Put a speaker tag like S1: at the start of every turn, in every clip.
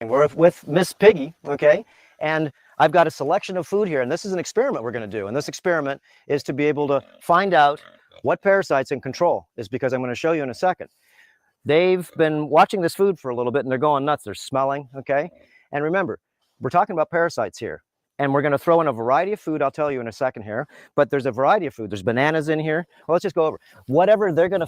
S1: We're with Miss Piggy, okay? And I've got a selection of food here, and this is an experiment we're going to do. And this experiment is to be able to find out what parasites in control is, because I'm going to show you in a second. They've been watching this food for a little bit, and they're going nuts. They're smelling, okay? And remember, we're talking about parasites here. And we're going to throw in a variety of food. I'll tell you in a second here. But there's a variety of food. There's bananas in here. Well, let's just go over. Whatever they're going to...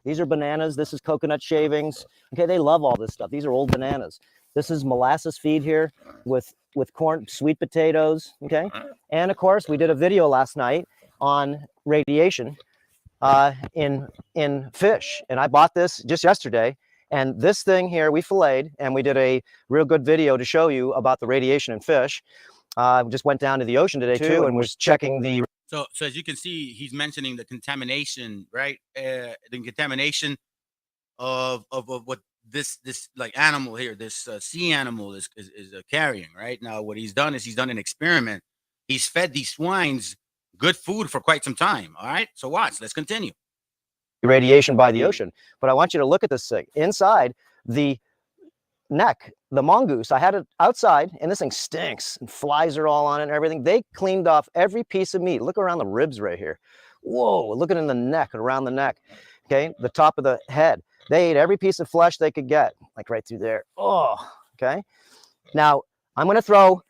S1: These are bananas. This is coconut shavings. Okay, they love all this stuff. These are old bananas. This is molasses feed here with corn, sweet potatoes, okay? And of course, we did a video last night on radiation in fish. And I bought this just yesterday. And this thing here, we filleted, and we did a real good video to show you about the radiation in fish. We just went down to the ocean today too, and was checking the...
S2: So as you can see, he's mentioning the contamination, right? The contamination of what this like animal here, this sea animal is carrying, right? Now, what he's done is he's done an experiment. He's fed these swines good food for quite some time. All right, so watch. Let's continue.
S1: Radiation by the ocean, but I want you to look at this thing inside the neck. The mongoose, I had it outside, and this thing stinks, and flies are all on it and everything. They cleaned off every piece of meat. Look around the ribs right here. Whoa, look at it in the neck and around the neck. Okay, the top of the head. They ate every piece of flesh they could get, like right through there. Oh, okay. Now I'm going to throw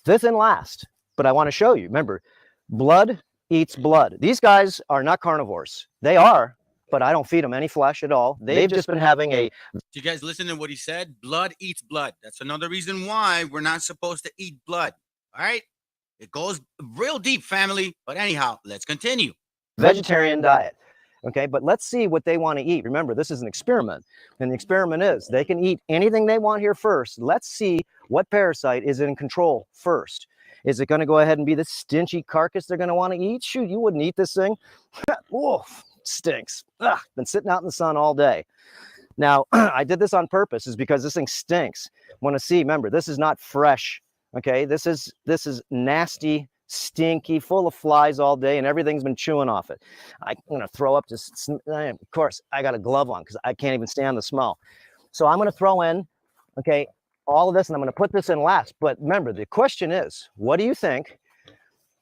S1: this in last, but I want to show you. Remember, blood eats blood. These guys are not carnivores. They are, but I don't feed them any flesh at all. They've just been having a...
S2: Did you guys listen to what he said? Blood eats blood. That's another reason why we're not supposed to eat blood. All right? It goes real deep, family. But anyhow, let's continue.
S1: Vegetarian diet. Okay, but let's see what they want to eat. Remember, this is an experiment. And the experiment is they can eat anything they want here first. Let's see what parasite is in control first. Is it going to go ahead and be the stingy carcass they're going to want to eat? Shoot, you wouldn't eat this thing. Whoa, stinks. Ugh, been sitting out in the sun all day. Now, I did this on purpose, is because this thing stinks. Want to see, remember, this is not fresh. Okay, this is nasty, stinky, full of flies all day, and everything's been chewing off it. I'm going to throw up just... Of course, I got a glove on because I can't even stand the smell. So I'm going to throw in, okay, all of this, and I'm going to put this in last. But remember, the question is, what do you think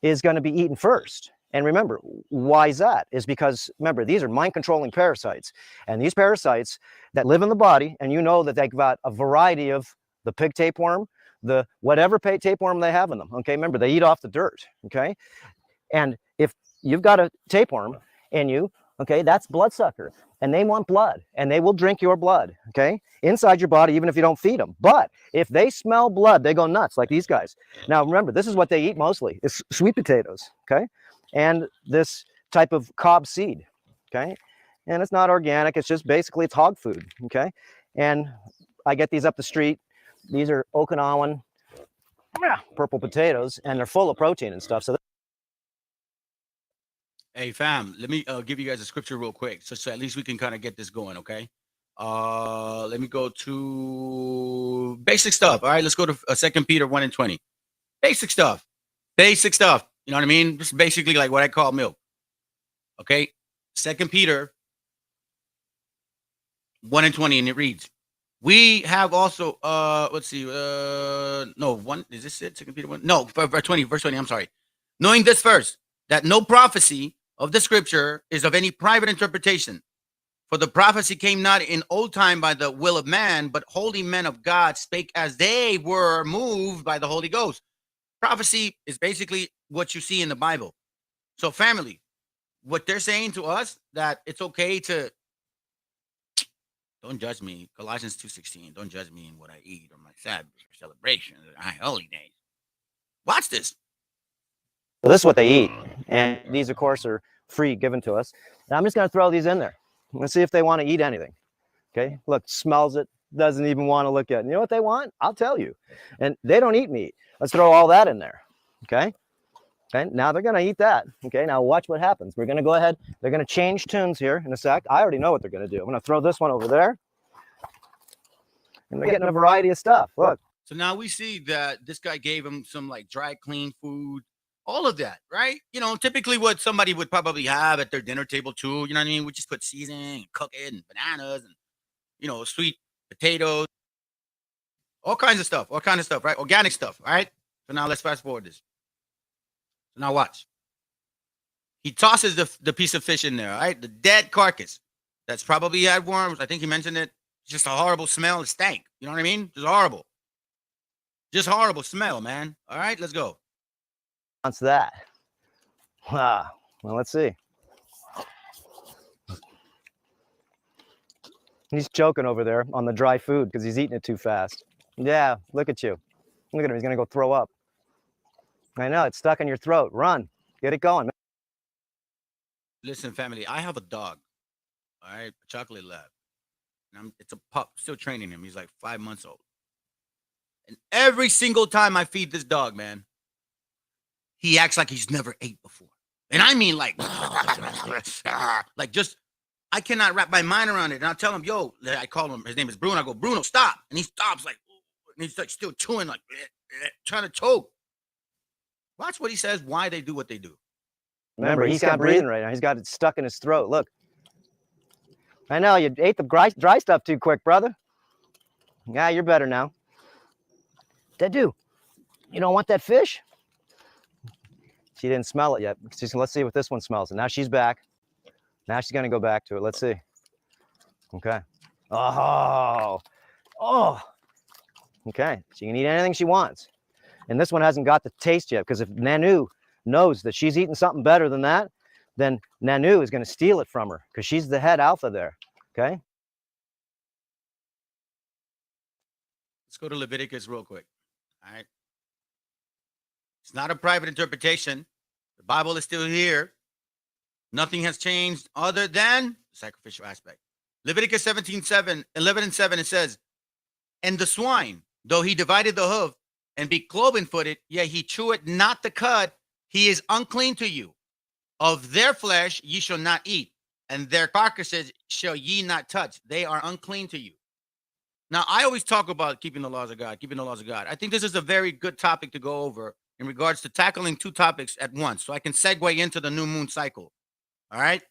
S1: is going to be eaten first? And remember, why is that? Is because, remember, these are mind-controlling parasites. And these parasites that live in the body, and you know that they've got a variety of the pig tapeworm, the whatever tapeworm they have in them. Okay, remember, they eat off the dirt. Okay, and if you've got a tapeworm in you, okay, that's bloodsucker. And they want blood, and they will drink your blood, okay, inside your body, even if you don't feed them. But if they smell blood, they go nuts, like these guys. Now, remember, this is what they eat mostly, is sweet potatoes, okay, and this type of cob seed, okay, and it's not organic. It's just basically, it's hog food, okay, and I get these up the street. These are Okinawan purple potatoes, and they're full of protein and stuff. So
S2: hey, fam, let me give you guys a scripture real quick, so at least we can kind of get this going, okay? Let me go to basic stuff. All right, let's go to 2 Peter 1:20. Basic stuff. Basic stuff. You know what I mean? Just basically like what I call milk. Okay? 2 Peter 1:20, and it reads, we have also, let's see, no, one, is this it? 2 Peter 1? No, verse 20, I'm sorry. Knowing this first, that no prophecy of the scripture is of any private interpretation. For the prophecy came not in old time by the will of man, but holy men of God spake as they were moved by the Holy Ghost. Prophecy is basically what you see in the Bible. So family, what they're saying to us, that it's okay to, don't judge me, Colossians 2:16, don't judge me in what I eat or my Sabbath or celebration or high holy days. Watch this.
S1: So this is what they eat, and these, of course, are free, given to us. And I'm just going to throw these in there. Let's see if they want to eat anything. Okay, look, smells it, doesn't even want to look at it. You know what they want? I'll tell you. And they don't eat meat. Let's throw all that in there. Okay, okay, now they're going to eat that. Okay, now watch what happens. We're going to go ahead. They're going to change tunes here in a sec. I already know what they're going to do. I'm going to throw this one over there. And they're getting a variety of stuff. Look.
S2: So now we see that this guy gave him some like dry, clean food. All of that, right? You know, typically what somebody would probably have at their dinner table too, you know what I mean? We just put seasoning and cook it and bananas and, you know, sweet potatoes. all kinds of stuff, right? Organic stuff, all right? So now let's fast forward this. So now watch. He tosses the piece of fish in there, all right? The dead carcass. That's probably had worms. I think he mentioned it. It's just a horrible smell. It stank. You know what I mean? Just horrible. Just horrible smell, man. All right, let's go.
S1: Wants that. Well, let's see. He's choking over there on the dry food because he's eating it too fast. Yeah, look at you. Look at him. He's going to go throw up. I know. It's stuck in your throat. Run. Get it going.
S2: Listen, family, I have a dog, all right, a chocolate lab. And it's a pup, still training him. He's like 5 months old. And every single time I feed this dog, man, he acts like he's never ate before. And I mean like just, I cannot wrap my mind around it. And I'll tell him, yo, I call him, his name is Bruno. I go, Bruno, stop. And he stops like, and he's like still chewing, like trying to choke. Watch what he says, why they do what they do.
S1: Remember, he's not breathing right now. He's got it stuck in his throat. Look. I know, you ate the dry stuff too quick, brother. Yeah, you're better now. Dedu, you don't want that fish? She didn't smell it yet. Let's see what this one smells. And now she's back. Now she's going to go back to it. Let's see. Okay. Oh. Okay. She can eat anything she wants. And this one hasn't got the taste yet, because if Nanu knows that she's eating something better than that, then Nanu is going to steal it from her, because she's the head alpha there. Okay.
S2: Let's go to Leviticus real quick. All right. It's not a private interpretation. The Bible is still here. Nothing has changed other than the sacrificial aspect. Leviticus 11:7, it says, and the swine, though he divided the hoof and be cloven-footed, yet he cheweth not the cud, he is unclean to you. Of their flesh ye shall not eat, and their carcasses shall ye not touch. They are unclean to you. Now, I always talk about keeping the laws of God, I think this is a very good topic to go over in regards to tackling two topics at once, so I can segue into the new moon cycle. All right?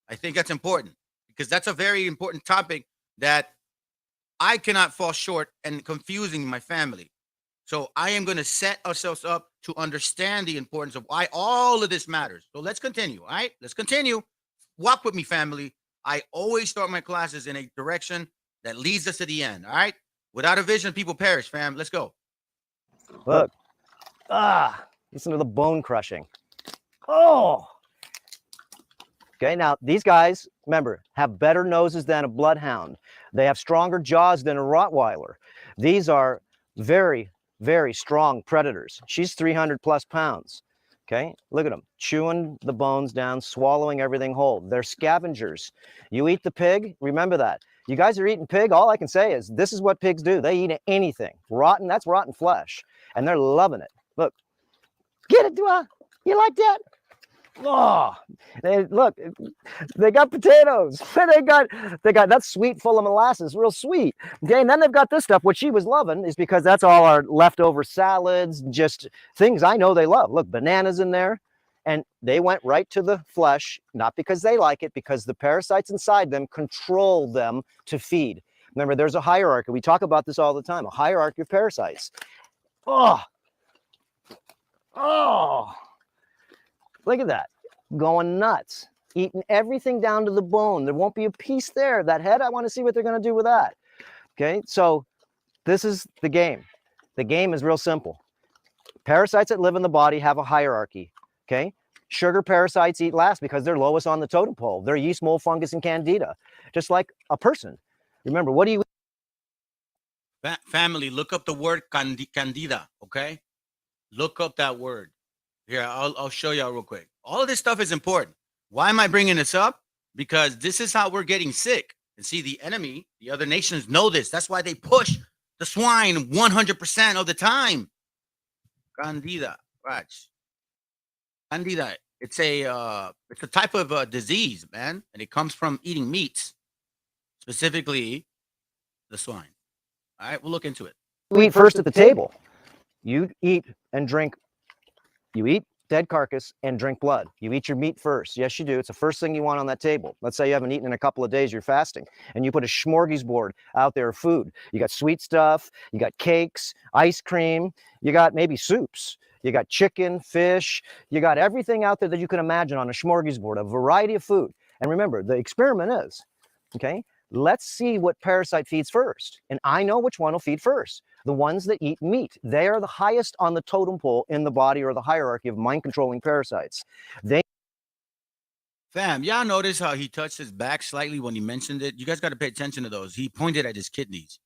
S2: I think that's important, because that's a very important topic that I cannot fall short and confusing my family. So I am going to set ourselves up to understand the importance of why all of this matters. So let's continue. All right, let's continue. Walk with me, family. I always start my classes in a direction that leads us to the end. All right. Without a vision, people perish, fam. Let's go.
S1: Look. Listen to the bone crushing. Oh. Okay, now these guys, remember, have better noses than a bloodhound. They have stronger jaws than a Rottweiler. These are very, very strong predators. She's 300 plus pounds. Okay, look at them, chewing the bones down, swallowing everything whole. They're scavengers. You eat the pig, remember that. You guys are eating pig, all I can say is this is what pigs do. They eat anything. Rotten, that's rotten flesh. And they're loving it. Look, get it, Dua. You like that? Oh, look, they got potatoes. they got that sweet full of molasses, real sweet. Okay, and then they've got this stuff. What she was loving is because that's all our leftover salads, just things I know they love. Look, bananas in there, and they went right to the flesh, not because they like it, because the parasites inside them control them to feed. Remember, there's a hierarchy. We talk about this all the time, a hierarchy of parasites. Oh, look at that, going nuts, eating everything down to the bone. There won't be a piece there. That head, I want to see what they're going to do with that. Okay, so this is the game. The game is real simple. Parasites that live in the body have a hierarchy. Okay, sugar parasites eat last because they're lowest on the totem pole. They're yeast, mold, fungus, and candida, just like a person. Remember, what do you...
S2: Family, look up the word candida, okay? Look up that word. Here, I'll show y'all real quick. All of this stuff is important. Why am I bringing this up? Because this is how we're getting sick. And see, the enemy, the other nations know this. That's why they push the swine 100% of the time. Candida, watch. Candida, it's a type of disease, man, and it comes from eating meats, specifically the swine. All right, we'll look into it.
S1: You eat first at the table. You eat and drink. You eat dead carcass and drink blood. You eat your meat first. Yes, you do. It's the first thing you want on that table. Let's say you haven't eaten in a couple of days, you're fasting, and you put a smorgasbord out there of food. You got sweet stuff, you got cakes, ice cream, you got maybe soups, you got chicken, fish, you got everything out there that you can imagine on a smorgasbord, a variety of food. And remember, the experiment is, okay, let's see what parasite feeds first. And I know which one will feed first. The ones that eat meat. They are the highest on the totem pole in the body or the hierarchy of mind-controlling parasites. They
S2: Fam, y'all notice how he touched his back slightly when he mentioned it? You guys got to pay attention to those. He pointed at his kidneys.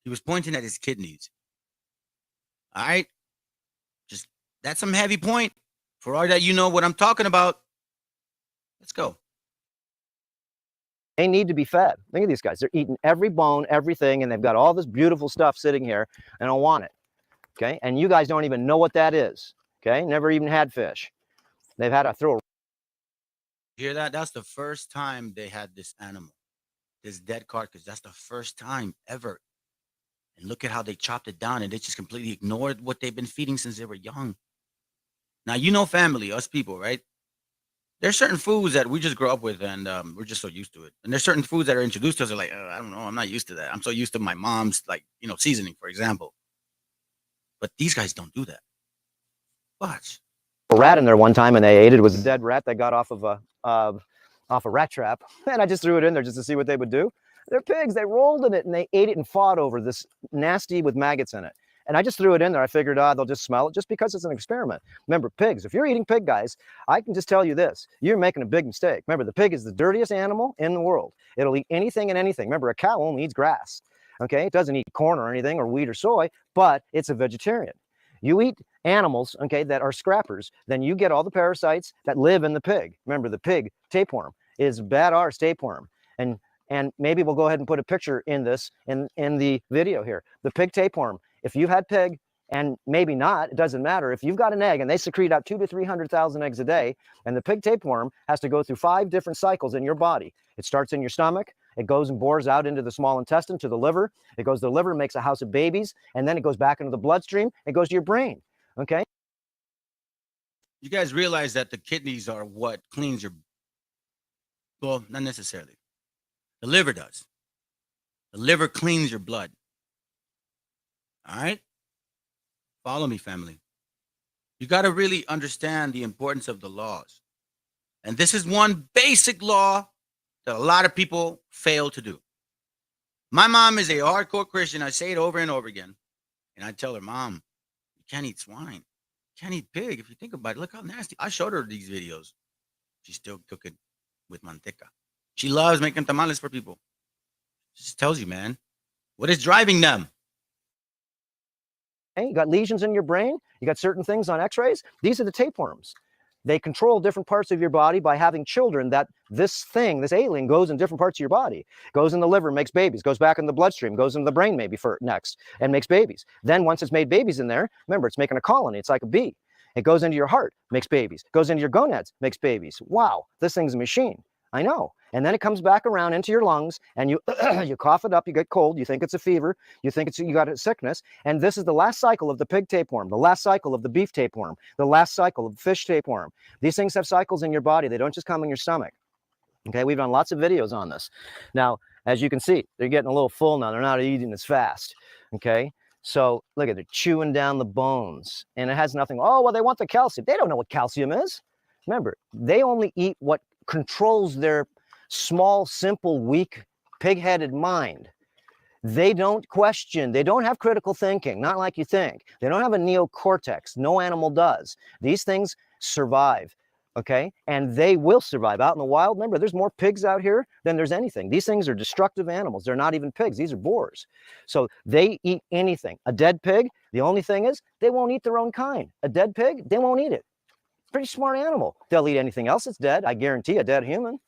S2: He was pointing at his kidneys. All right? Just, that's some heavy point. For all that you know what I'm talking about, let's go.
S1: They need to be fed. Look at these guys. They're eating every bone, everything, and they've got all this beautiful stuff sitting here, and I want it. Okay? And you guys don't even know what that is. Okay? Never even had fish. They've had to throw.
S2: Hear that? That's the first time they had this animal, this dead carcass. That's the first time ever. And look at how they chopped it down, and they just completely ignored what they've been feeding since they were young. Now, you know, family, us people, right? There's certain foods that we just grow up with, and we're just so used to it. And there's certain foods that are introduced to us. Are like, I don't know, I'm not used to that. I'm so used to my mom's, like, you know, seasoning, for example. But these guys don't do that. Watch.
S1: A rat in there one time, and they ate it. It was a dead rat that got off of a rat trap, and I just threw it in there just to see what they would do. They're pigs. They rolled in it and they ate it and fought over this nasty with maggots in it. And I just threw it in there. I figured, they'll just smell it just because it's an experiment. Remember, pigs, if you're eating pig, guys, I can just tell you this. You're making a big mistake. Remember, the pig is the dirtiest animal in the world. It'll eat anything and anything. Remember, a cow only eats grass. Okay? It doesn't eat corn or anything or wheat or soy, but it's a vegetarian. You eat animals, okay, that are scrappers, then you get all the parasites that live in the pig. Remember, the pig tapeworm is bad arse tapeworm. And maybe we'll go ahead and put a picture in this in the video here. The pig tapeworm. If you've had pig, and maybe not, it doesn't matter. If you've got an egg and they secrete out 200,000 to 300,000 eggs a day, and the pig tapeworm has to go through 5 different cycles in your body. It starts in your stomach, it goes and bores out into the small intestine to the liver, it goes to the liver, makes a house of babies, and then it goes back into the bloodstream, it goes to your brain, okay?
S2: You guys realize that the kidneys are what cleans your, well, not necessarily. The liver does. The liver cleans your blood. All right? Follow me, family. You got to really understand the importance of the laws. And this is one basic law that a lot of people fail to do. My mom is a hardcore Christian. I say it over and over again. And I tell her, Mom, you can't eat swine. You can't eat pig. If you think about it, look how nasty. I showed her these videos. She's still cooking with manteca. She loves making tamales for people. She just tells you, man, what is driving them?
S1: Hey, you got lesions in your brain, you got certain things on x-rays. These are the tapeworms. They control different parts of your body by having children that this thing, this alien, goes in different parts of your body. Goes in the liver, makes babies, goes back in the bloodstream, goes into the brain maybe for next, and makes babies. Then once it's made babies in there, remember, it's making a colony. It's like a bee. It goes into your heart, makes babies. Goes into your gonads, makes babies. Wow, this thing's a machine. I know. And then it comes back around into your lungs, and you you cough it up, you get cold, you think it's a fever, you think you got a sickness, and this is the last cycle of the pig tapeworm, the last cycle of the beef tapeworm, the last cycle of the fish tapeworm. These things have cycles in your body. They don't just come in your stomach. Okay, we've done lots of videos on this. Now, as you can see, they're getting a little full now. They're not eating as fast. Okay, so look at, they're chewing down the bones, and it has nothing. Oh, well, they want the calcium. They don't know what calcium is. Remember, they only eat what controls their small, simple, weak, pig-headed mind. They don't question. They don't have critical thinking, not like you think. They don't have a neocortex. No animal does. These things survive, okay? And they will survive out in the wild. Remember, there's more pigs out here than there's anything. These things are destructive animals. They're not even pigs. These are boars. So they eat anything. A dead pig, the only thing is they won't eat their own kind. A dead pig, they won't eat it. Pretty smart animal. They'll eat anything else that's dead. I guarantee a dead human.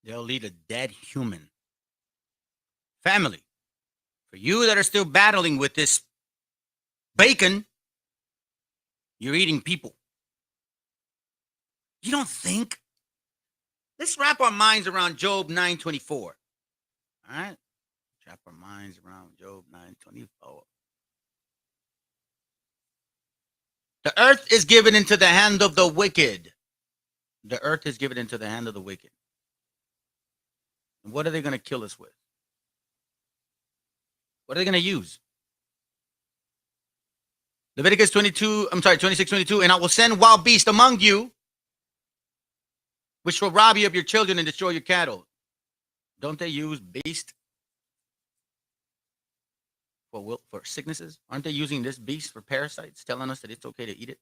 S2: They'll eat a dead human. Family, for you that are still battling with this bacon, you're eating people. You don't think? Let's wrap our minds around Job 9:24. All right? Wrap our minds around Job 9:24. The earth is given into the hand of the wicked. The earth is given into the hand of the wicked. And what are they going to kill us with? What are they going to use? Leviticus 26:22, and I will send wild beasts among you, which will rob you of your children and destroy your cattle. Don't they use beast for sicknesses? Aren't they using this beast for parasites, telling us that it's okay to eat it?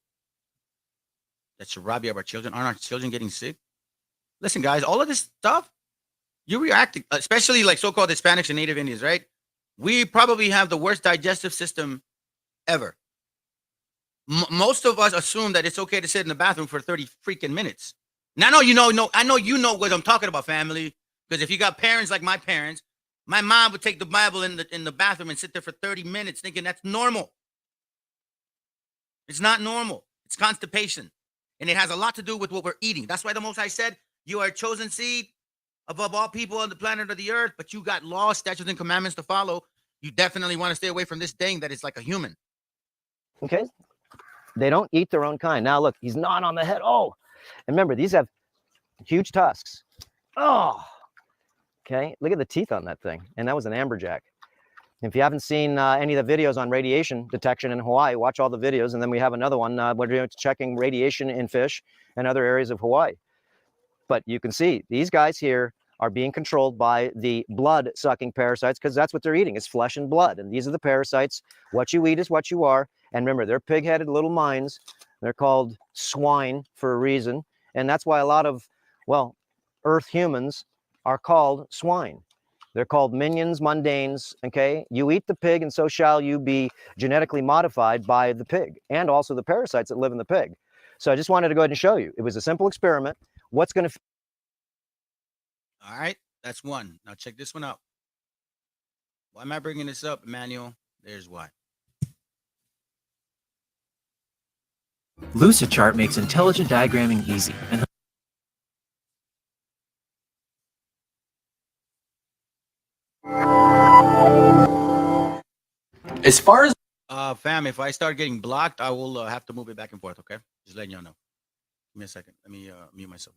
S2: That should rob you of our children. Aren't our children getting sick? Listen, guys, all of this stuff, you react, especially like so-called Hispanics and Native Indians, right? We probably have the worst digestive system ever. Most of us assume that it's okay to sit in the bathroom for 30 freaking minutes. Now, I know you know what I'm talking about, family. Because if you got parents like my parents, my mom would take the Bible in the bathroom and sit there for 30 minutes thinking that's normal. It's not normal. It's constipation. And it has a lot to do with what we're eating. That's why the Most High said, you are a chosen seed above all people on the planet of the earth, but you got laws, statutes, and commandments to follow. You definitely want to stay away from this thing that is like a human.
S1: Okay? They don't eat their own kind. Now, look, he's gnawing on the head. Oh, and remember, these have huge tusks. Oh, okay. Look at the teeth on that thing. And that was an amberjack. If you haven't seen any of the videos on radiation detection in Hawaii, watch all the videos. And then we have another one we're checking radiation in fish and other areas of Hawaii. But you can see these guys here are being controlled by the blood-sucking parasites because that's what they're eating. It's flesh and blood. And these are the parasites. What you eat is what you are. And remember, they're pig-headed little minds. They're called swine for a reason. And that's why a lot of, well, Earth humans are called swine. They're called minions, mundanes, okay? You eat the pig and so shall you be genetically modified by the pig and also the parasites that live in the pig. So I just wanted to go ahead and show you. It was a simple experiment. What's going to...
S2: All right, that's one. Now check this one out. Why am I bringing this up, Emmanuel? There's why.
S3: Lucidchart makes intelligent diagramming easy. And as far as
S2: fam, if I start getting blocked, I will have to move it back and forth, okay? Just letting y'all know. Give me a second. Let me mute myself.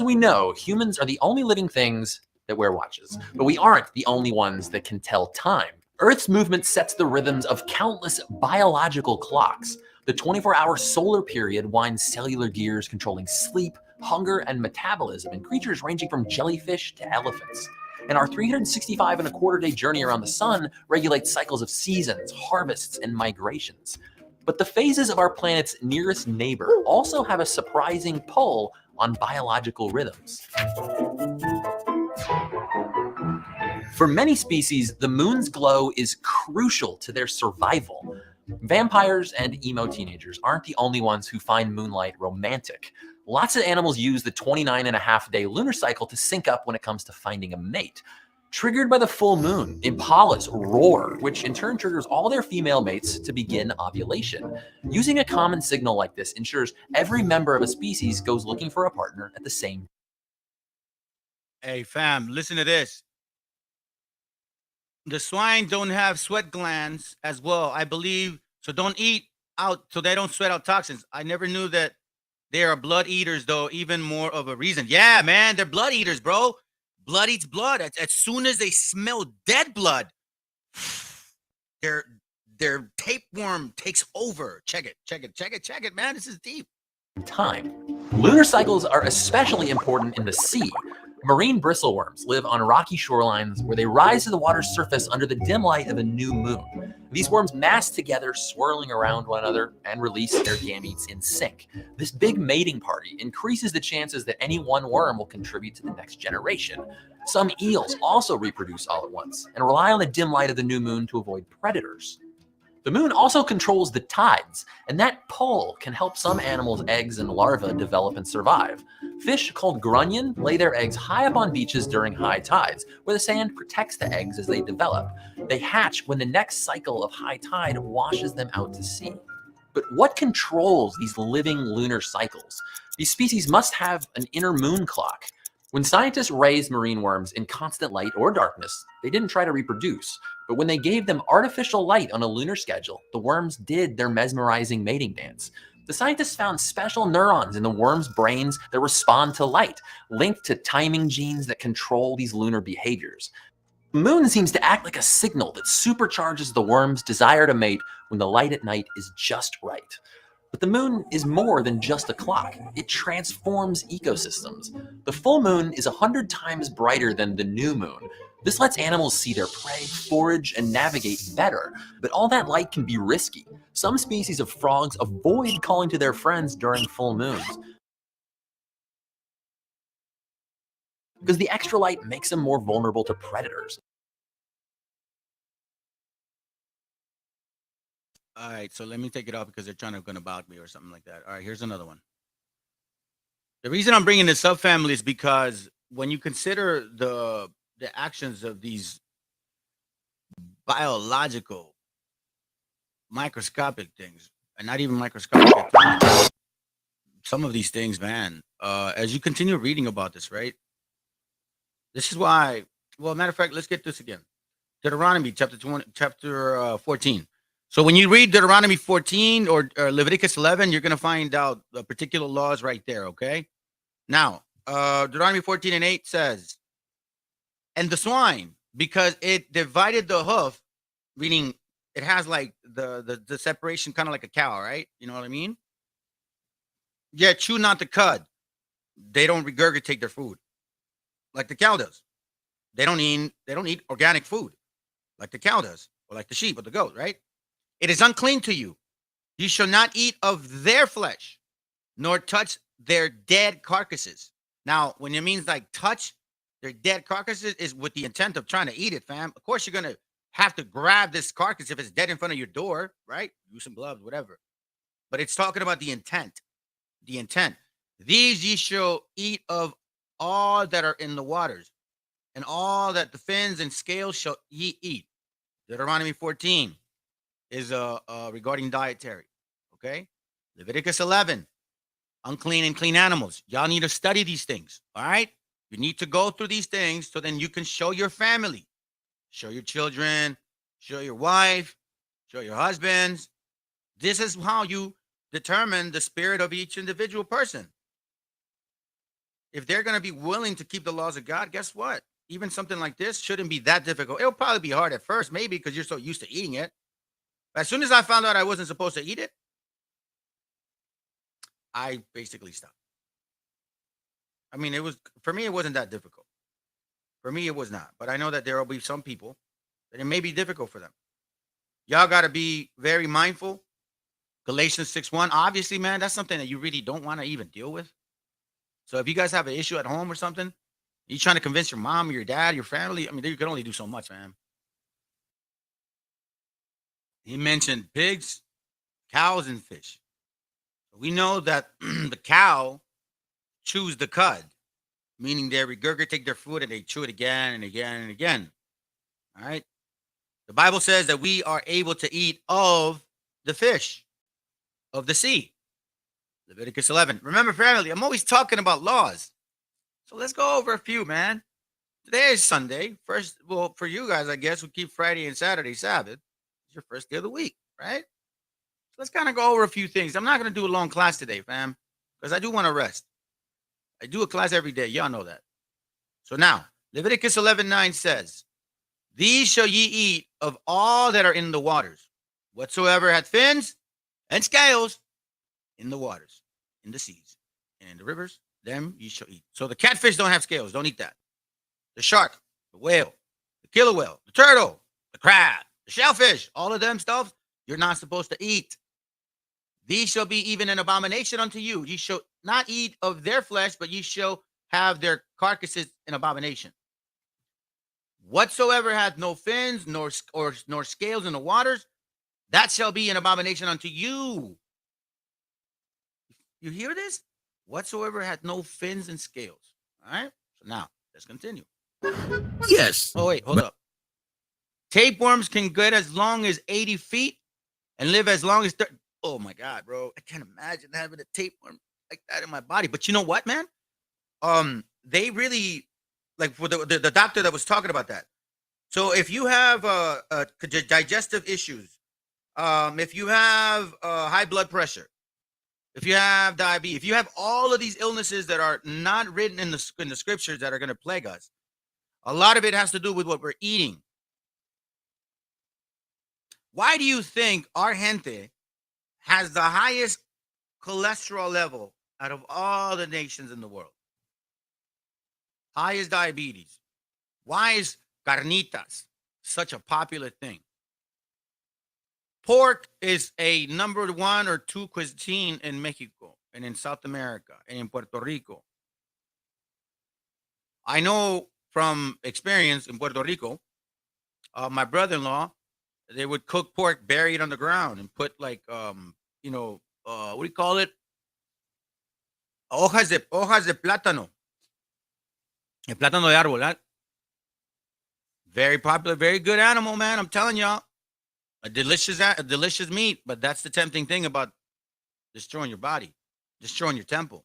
S3: we know, humans are the only living things that wear watches, but we aren't the only ones that can tell time. Earth's movement sets the rhythms of countless biological clocks. The 24-hour solar period winds cellular gears controlling sleep, hunger, and metabolism in creatures ranging from jellyfish to elephants. And our 365.25-day journey around the sun regulates cycles of seasons, harvests, and migrations. But the phases of our planet's nearest neighbor also have a surprising pull on biological rhythms. For many species, the moon's glow is crucial to their survival. Vampires and emo teenagers aren't the only ones who find moonlight romantic. Lots of animals use the 29.5-day lunar cycle to sync up when it comes to finding a mate. Triggered by the full moon, impalas roar, which in turn triggers all their female mates to begin ovulation. Using a common signal like this ensures every member of a species goes looking for a partner at the same time.
S2: Hey, fam, listen to this. The swine don't have sweat glands as well, I believe. So don't eat out so they don't sweat out toxins. I never knew that they are blood eaters, though. Even more of a reason. Yeah, man, they're blood eaters, bro. Blood eats blood. As soon as they smell dead blood, their tapeworm takes over. Check it, man. This is deep.
S3: Time. Lunar cycles are especially important in the sea. Marine bristleworms live on rocky shorelines where they rise to the water's surface under the dim light of a new moon. These worms mass together, swirling around one another, and release their gametes in sync. This big mating party increases the chances that any one worm will contribute to the next generation. Some eels also reproduce all at once and rely on the dim light of the new moon to avoid predators. The moon also controls the tides, and that pull can help some animals' eggs and larvae develop and survive. Fish called grunion lay their eggs high up on beaches during high tides, where the sand protects the eggs as they develop. They hatch when the next cycle of high tide washes them out to sea. But what controls these living lunar cycles? These species must have an inner moon clock. When scientists raised marine worms in constant light or darkness, they didn't try to reproduce. But when they gave them artificial light on a lunar schedule, the worms did their mesmerizing mating dance. The scientists found special neurons in the worms' brains that respond to light, linked to timing genes that control these lunar behaviors. The moon seems to act like a signal that supercharges the worm's desire to mate when the light at night is just right. But the moon is more than just a clock. It transforms ecosystems. The full moon is 100 times brighter than the new moon. This lets animals see their prey, forage, and navigate better. But all that light can be risky. Some species of frogs avoid calling to their friends during full moons, because the extra light makes them more vulnerable to predators.
S2: All right, so let me take it off because they're trying to gonna bog me or something like that. All right, here's another one. The reason I'm bringing this up, family, is because when you consider the actions of these biological, microscopic things, and not even microscopic, some of these things, man, as you continue reading about this, right? This is why. Well, matter of fact, let's get this again. Deuteronomy chapter 14. So when you read Deuteronomy 14 or Leviticus 11, you're going to find out the particular laws right there, okay? Now, Deuteronomy 14:8 says, and the swine, because it divided the hoof, meaning it has like the separation, kind of like a cow, right? You know what I mean? Yeah, chew not the cud. They don't regurgitate their food like the cow does. They don't eat organic food like the cow does, or like the sheep or the goat, right? It is unclean to you. You shall not eat of their flesh, nor touch their dead carcasses. Now, when it means like touch their dead carcasses, is with the intent of trying to eat it, fam. Of course, you're gonna have to grab this carcass if it's dead in front of your door, right? Use some gloves, whatever. But it's talking about the intent. The intent. These ye shall eat of all that are in the waters, and all that the fins and scales shall ye eat. Deuteronomy 14 is regarding dietary. Okay. Leviticus 11, unclean and clean animals. Y'all need to study these things. All right. You need to go through these things so then you can show your family, show your children, show your wife, show your husbands. This is how you determine the spirit of each individual person. If they're going to be willing to keep the laws of God, guess what? Even something like this shouldn't be that difficult. It'll probably be hard at first, maybe because you're so used to eating it. But as soon as I found out I wasn't supposed to eat it, I basically stopped. I mean, for me, it wasn't that difficult. For me, it was not. But I know that there will be some people that it may be difficult for them. Y'all got to be very mindful. Galatians 6:1. Obviously, man, that's something that you really don't want to even deal with. So if you guys have an issue at home or something, you're trying to convince your mom or your dad, your family, I mean, you can only do so much, man. He mentioned pigs, cows, and fish. We know that the cow chews the cud, meaning they regurgitate their food and they chew it again and again and again. All right. The Bible says that we are able to eat of the fish of the sea. Leviticus 11. Remember, family, I'm always talking about laws. So let's go over a few, man. Today is Sunday. First, well, for you guys, I guess, we keep Friday and Saturday Sabbath. It's your first day of the week, right? So let's kind of go over a few things. I'm not going to do a long class today, fam, because I do want to rest. I do a class every day. Y'all know that. So now, Leviticus 11:9 says, these shall ye eat of all that are in the waters, whatsoever hath fins and scales in the waters, in the seas, and in the rivers, them ye shall eat. So the catfish don't have scales. Don't eat that. The shark, the whale, the killer whale, the turtle, the crab, the shellfish, all of them stuff, you're not supposed to eat. These shall be even an abomination unto you. Ye shall not eat of their flesh, but ye shall have their carcasses in abomination. Whatsoever hath no fins nor scales in the waters, that shall be an abomination unto you. You hear this? Whatsoever hath no fins and scales. All right. So now let's continue.
S4: Yes.
S2: Oh, wait, hold up. Tapeworms can get as long as 80 feet and live as long as 30. Oh my God, bro. I can't imagine having a tapeworm like that in my body. But you know what, man? they really, like for the doctor that was talking about that. So if you have digestive issues, if you have high blood pressure, if you have diabetes, if you have all of these illnesses that are not written in the scriptures that are going to plague us, a lot of it has to do with what we're eating. Why do you think our gente has the highest cholesterol level out of all the nations in the world? Highest diabetes. Why is carnitas such a popular thing? Pork is a number 1 or 2 cuisine in Mexico and in South America and in Puerto Rico. I know from experience in Puerto Rico, my brother-in-law, they would cook pork buried on the ground and put like, what do you call it? Hojas de plátano. El plátano de árbol, ¿eh? Very popular, very good animal, man. I'm telling y'all. A delicious meat, but that's the tempting thing about destroying your body, destroying your temple.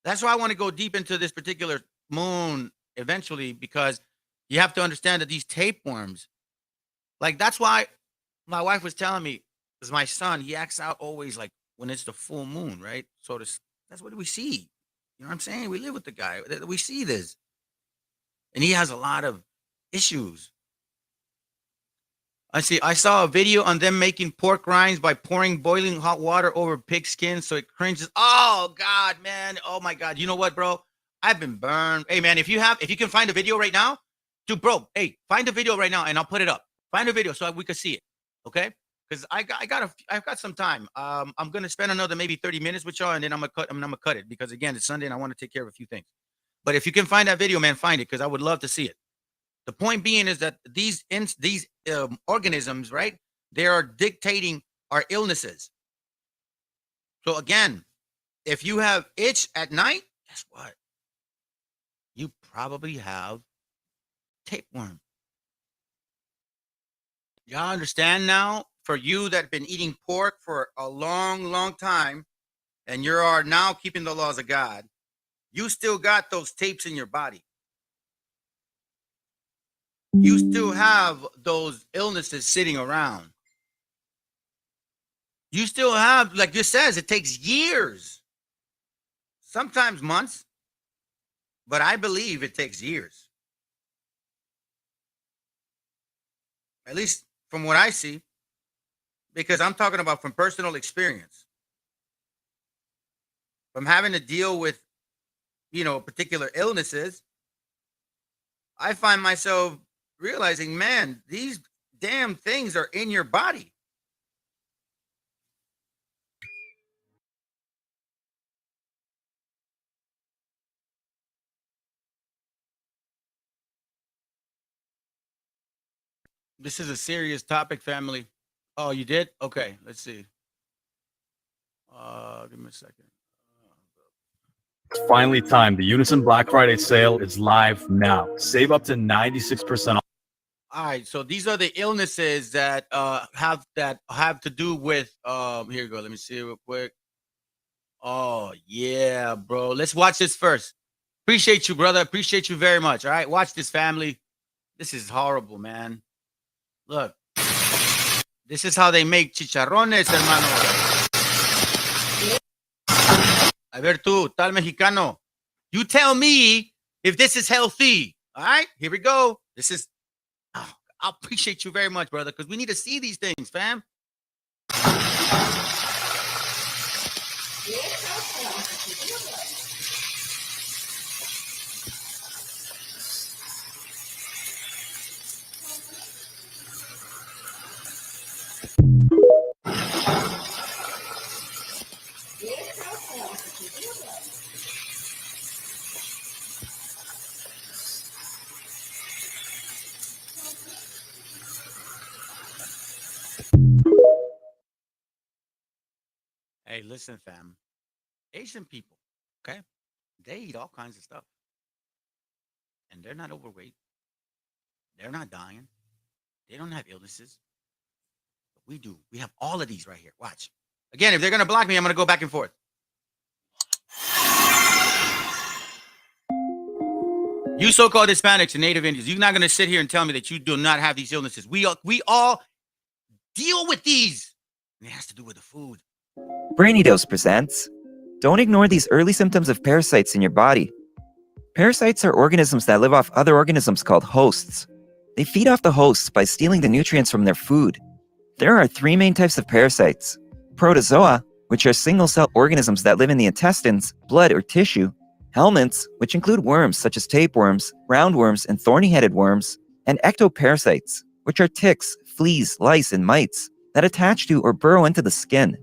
S2: That's why I want to go deep into this particular moon eventually, because you have to understand that these tapeworms, like that's why my wife was telling me, because my son, he acts out always like when it's the full moon, right? So that's what we see. You know what I'm saying? We live with the guy. We see this. And he has a lot of issues. I saw a video on them making pork rinds by pouring boiling hot water over pig skin so it cringes. Oh God, man. Oh my God. You know what, bro? I've been burned. Hey man, if you can find a video right now, dude, bro, hey, find a video right now and I'll put it up. Find a video so we can see it. Okay? Because I've got some time. I'm gonna spend another maybe 30 minutes with y'all, and then I'm gonna cut it because again, it's Sunday and I want to take care of a few things. But if you can find that video, man, find it because I would love to see it. The point being is that these organisms, right? They are dictating our illnesses. So again, if you have itch at night, guess what? You probably have tapeworm. Y'all understand now? For you that have been eating pork for a long, long time, and you are now keeping the laws of God, you still got those tapes in your body. You still have those illnesses sitting around. You still have, like it says, it takes years, sometimes months, but I believe it takes years. At least from what I see, because I'm talking about from personal experience, from having to deal with, particular illnesses. I find myself realizing, man, these damn things are in your body. This is a serious topic, family. Oh, you did? Okay, let's see. Give me a second.
S4: It's finally time. The Unison Black Friday sale is live now. Save up to 96% off.
S2: All right, so these are the illnesses that have to do with here you go. Let me see real quick. Oh yeah, bro. Let's watch this first. Appreciate you, brother. Appreciate you very much. All right, watch this, family. This is horrible, man. Look. This is how they make chicharrones, hermano. A ver tú, tal mexicano. You tell me if this is healthy. All right, here we go. This is, I appreciate you very much, brother, because we need to see these things, fam. Hey, listen, fam. Asian people, okay? They eat all kinds of stuff. And they're not overweight. They're not dying. They don't have illnesses. But we do. We have all of these right here. Watch. Again, if they're going to block me, I'm going to go back and forth. You so-called Hispanics and Native Indians, you're not going to sit here and tell me that you do not have these illnesses. We all deal with these. And it has to do with the food.
S5: Brainidos presents. Don't ignore these early symptoms of parasites in your body. Parasites are organisms that live off other organisms called hosts. They feed off the hosts by stealing the nutrients from their food. There are 3 main types of parasites. Protozoa, which are single-cell organisms that live in the intestines, blood, or tissue. Helminths, which include worms such as tapeworms, roundworms, and thorny-headed worms. And ectoparasites, which are ticks, fleas, lice, and mites that attach to or burrow into the skin.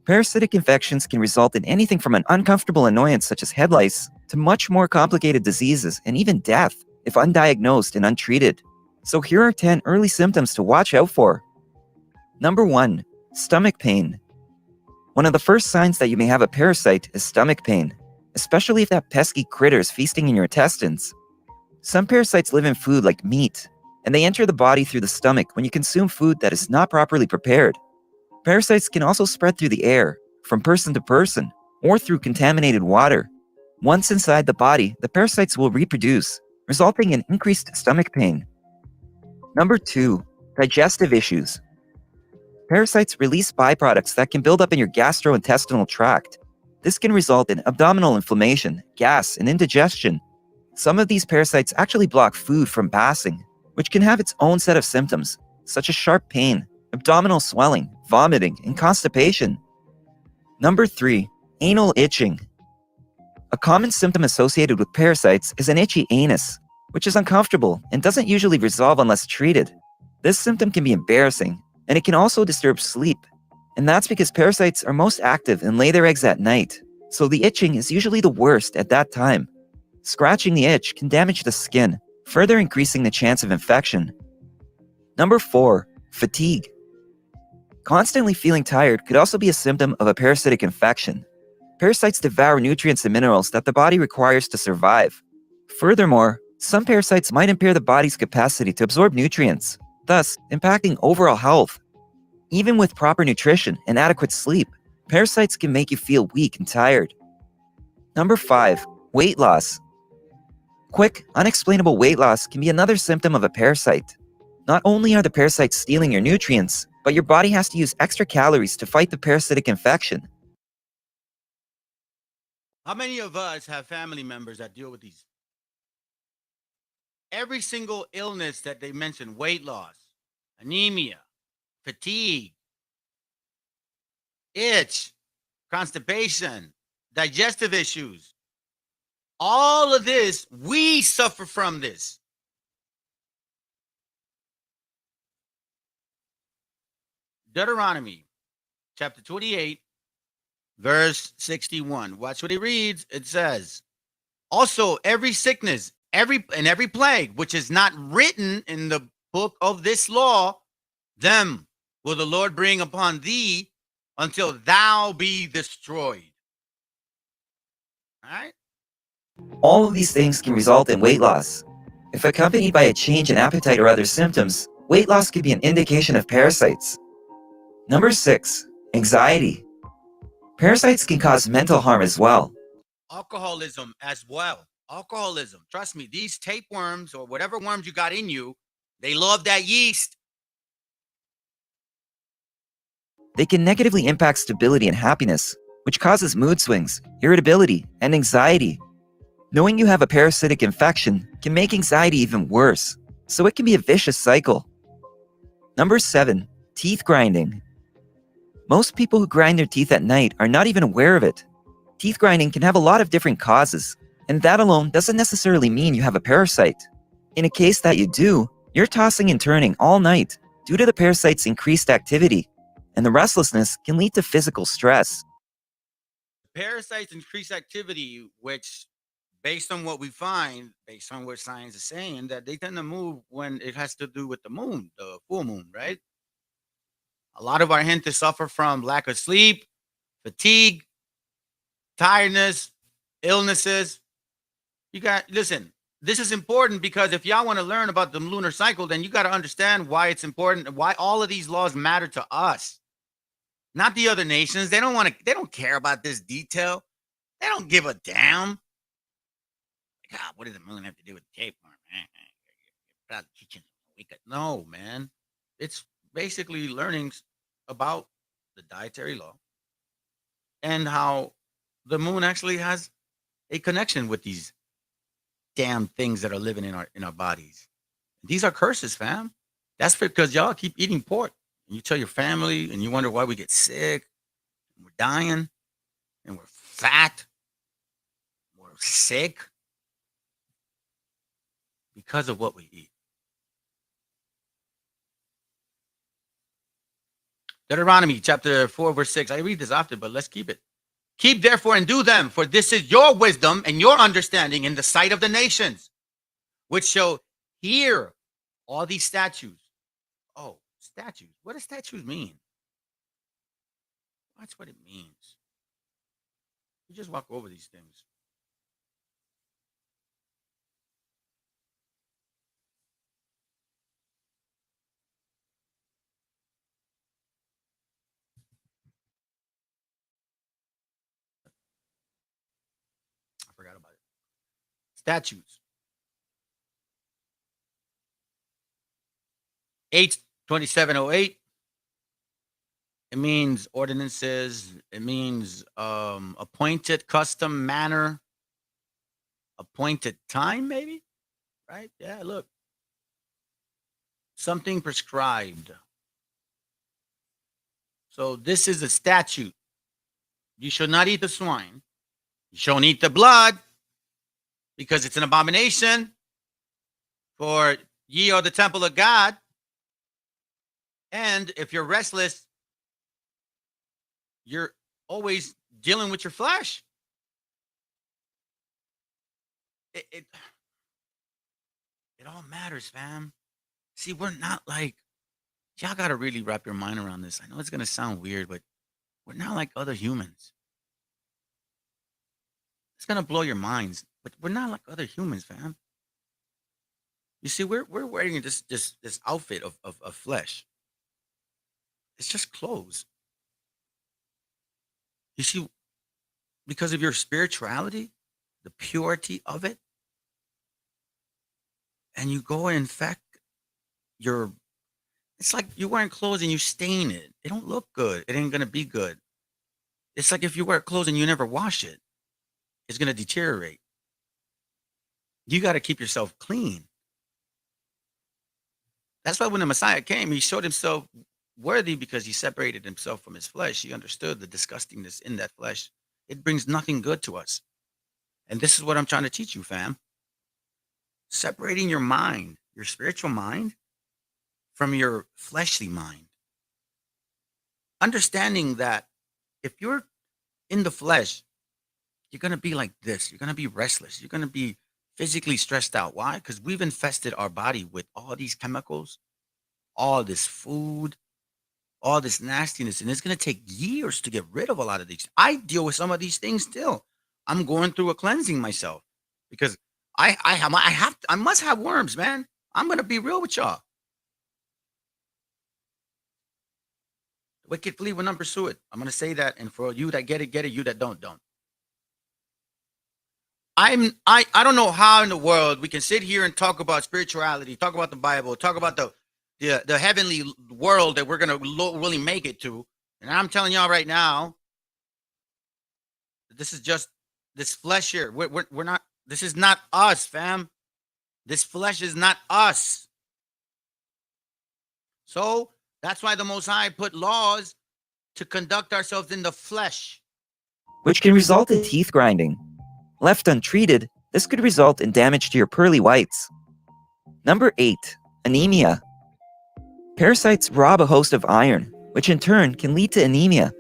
S5: Parasitic infections can result in anything from an uncomfortable annoyance such as head lice to much more complicated diseases and even death if undiagnosed and untreated. So here are 10 early symptoms to watch out for. Number 1. Stomach pain. One of the first signs that you may have a parasite is stomach pain, especially if that pesky critter is feasting in your intestines. Some parasites live in food like meat, and they enter the body through the stomach when you consume food that is not properly prepared. Parasites can also spread through the air, from person to person, or through contaminated water. Once inside the body, the parasites will reproduce, resulting in increased stomach pain. Number 2. Digestive issues. Parasites release byproducts that can build up in your gastrointestinal tract. This can result in abdominal inflammation, gas, and indigestion. Some of these parasites actually block food from passing, which can have its own set of symptoms, such as sharp pain, abdominal swelling, vomiting, and constipation. Number 3. Anal itching. A common symptom associated with parasites is an itchy anus, which is uncomfortable and doesn't usually resolve unless treated. This symptom can be embarrassing, and it can also disturb sleep. And that's because parasites are most active and lay their eggs at night, so the itching is usually the worst at that time. Scratching the itch can damage the skin, further increasing the chance of infection. Number 4. Fatigue. Constantly feeling tired could also be a symptom of a parasitic infection. Parasites devour nutrients and minerals that the body requires to survive. Furthermore, some parasites might impair the body's capacity to absorb nutrients, thus impacting overall health. Even with proper nutrition and adequate sleep, parasites can make you feel weak and tired. Number 5. Weight loss. Quick, unexplainable weight loss can be another symptom of a parasite. Not only are the parasites stealing your nutrients, but your body has to use extra calories to fight the parasitic infection.
S2: How many of us have family members that deal with these? Every single illness that they mention, weight loss, anemia, fatigue, itch, constipation, digestive issues. All of this, we suffer from this. Deuteronomy chapter 28, verse 61. Watch what it reads. It says, also every sickness, every plague, which is not written in the book of this law, them will the Lord bring upon thee until thou be destroyed. All right?
S5: All of these things can result in weight loss. If accompanied by a change in appetite or other symptoms, weight loss could be an indication of parasites. Number 6. Anxiety. Parasites can cause mental harm as well.
S2: Alcoholism as well. Alcoholism. Trust me, these tapeworms or whatever worms you got in you, they love that yeast.
S5: They can negatively impact stability and happiness, which causes mood swings, irritability, and anxiety. Knowing you have a parasitic infection can make anxiety even worse, so it can be a vicious cycle. Number 7. Teeth grinding. Most people who grind their teeth at night are not even aware of it. Teeth grinding can have a lot of different causes, and that alone doesn't necessarily mean you have a parasite. In a case that you do, you're tossing and turning all night due to the parasite's increased activity, and the restlessness can lead to physical stress.
S2: Parasites increase activity, which, based on what we find, based on what science is saying, that they tend to move when it has to do with the moon, the full moon, right? A lot of our gente suffer from lack of sleep, fatigue, tiredness, illnesses. Listen, this is important because if y'all want to learn about the lunar cycle, then you got to understand why it's important and why all of these laws matter to us, not the other nations. They don't care about this detail. They don't give a damn. God, what does the moon have to do with the tapeworm? Probably teaching no, man. It's basically learning about the dietary law and how the moon actually has a connection with these damn things that are living in our bodies. These are curses, fam. That's because y'all keep eating pork. And you tell your family and you wonder why we get sick, and we're dying, and we're fat, we're sick because of what we eat. Deuteronomy chapter 4, verse 6. I read this often, but let's keep it. Keep therefore and do them, for this is your wisdom and your understanding in the sight of the nations, which shall hear all these statutes. Oh, statutes. What does statutes mean? That's what it means. You just walk over these things. I forgot about it. Statutes. 8:2708. It means ordinances. It means appointed custom manner, appointed time, maybe. Right? Yeah, look. Something prescribed. So this is a statute. You shall not eat the swine. You shall eat the blood, because it's an abomination. For ye are the temple of God. And if you're restless, you're always dealing with your flesh. It all matters, fam. See, we're not like, y'all got to really wrap your mind around this. I know it's going to sound weird, but we're not like other humans. It's going to blow your minds, but we're not like other humans, fam. You see, we're wearing this outfit of flesh. It's just clothes. You see, because of your spirituality, the purity of it, and you go and infect your, it's like you're wearing clothes and you stain it. It don't look good. It ain't going to be good. It's like if you wear clothes and you never wash it, it's going to deteriorate. You got to keep yourself clean. That's why when the Messiah came, he showed himself worthy because he separated himself from his flesh. He understood the disgustingness in that flesh. It brings nothing good to us. And this is what I'm trying to teach you, fam. Separating your mind, your spiritual mind, from your fleshly mind. Understanding that if you're in the flesh, you're going to be like this. You're going to be restless. You're going to be physically stressed out. Why? Because we've infested our body with all these chemicals, all this food, all this nastiness. And it's going to take years to get rid of a lot of these. I deal with some of these things still. I'm going through a cleansing myself because I must have worms, man. I'm going to be real with y'all. The wicked flee when none pursue it. I'm going to say that. And for you that get it, you that don't. I don't know how in the world we can sit here and talk about spirituality, talk about the Bible, talk about the heavenly world that we're going to really make it to. And I'm telling y'all right now, this is just this flesh here. We're not, this is not us, fam. This flesh is not us. So that's why the Most High put laws to conduct ourselves in the flesh,
S5: which can result in teeth grinding. Left untreated, this could result in damage to your pearly whites. Number 8, anemia. Parasites rob a host of iron, which in turn can lead to anemia.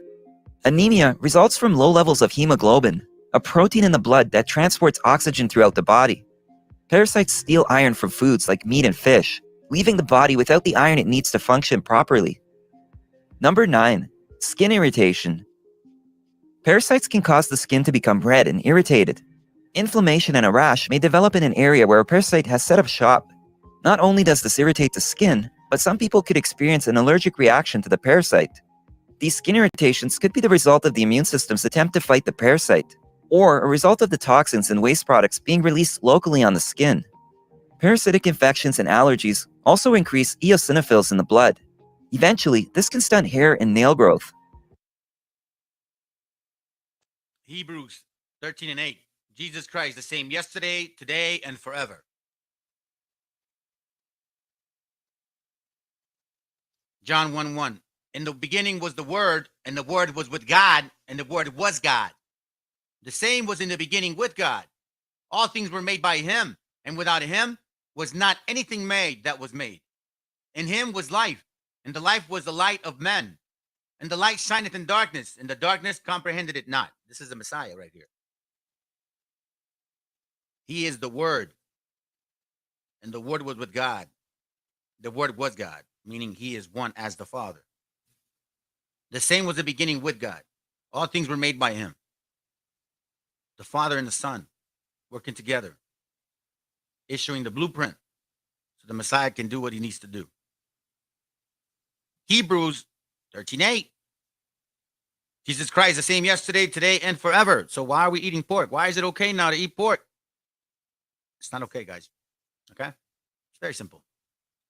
S5: Anemia results from low levels of hemoglobin, a protein in the blood that transports oxygen throughout the body. Parasites steal iron from foods like meat and fish, leaving the body without the iron it needs to function properly. Number 9, skin irritation. Parasites can cause the skin to become red and irritated. Inflammation and a rash may develop in an area where a parasite has set up shop. Not only does this irritate the skin, but some people could experience an allergic reaction to the parasite. These skin irritations could be the result of the immune system's attempt to fight the parasite. or a result of the toxins and waste products being released locally on the skin. Parasitic infections and allergies also increase eosinophils in the blood. Eventually, this can stunt hair and nail growth.
S2: Hebrews 13 and 8. Jesus Christ, the same yesterday, today, and forever. John 1 1. In the beginning was the Word, and the Word was with God, and the Word was God. The same was in the beginning with God. All things were made by him, and without him was not anything made that was made. In him was life, and the life was the light of men. And the light shineth in darkness, and the darkness comprehended it not. This is the Messiah right here. He is the Word, and the Word was with God. The Word was God, meaning he is one as the Father. The same was the beginning with God. All things were made by him. The Father and the Son working together, issuing the blueprint so the Messiah can do what he needs to do. Hebrews 13:8. Jesus Christ, the same yesterday, today, and forever. So why are we eating pork? Why is it okay now to eat pork? It's not okay, guys. Okay? It's very simple.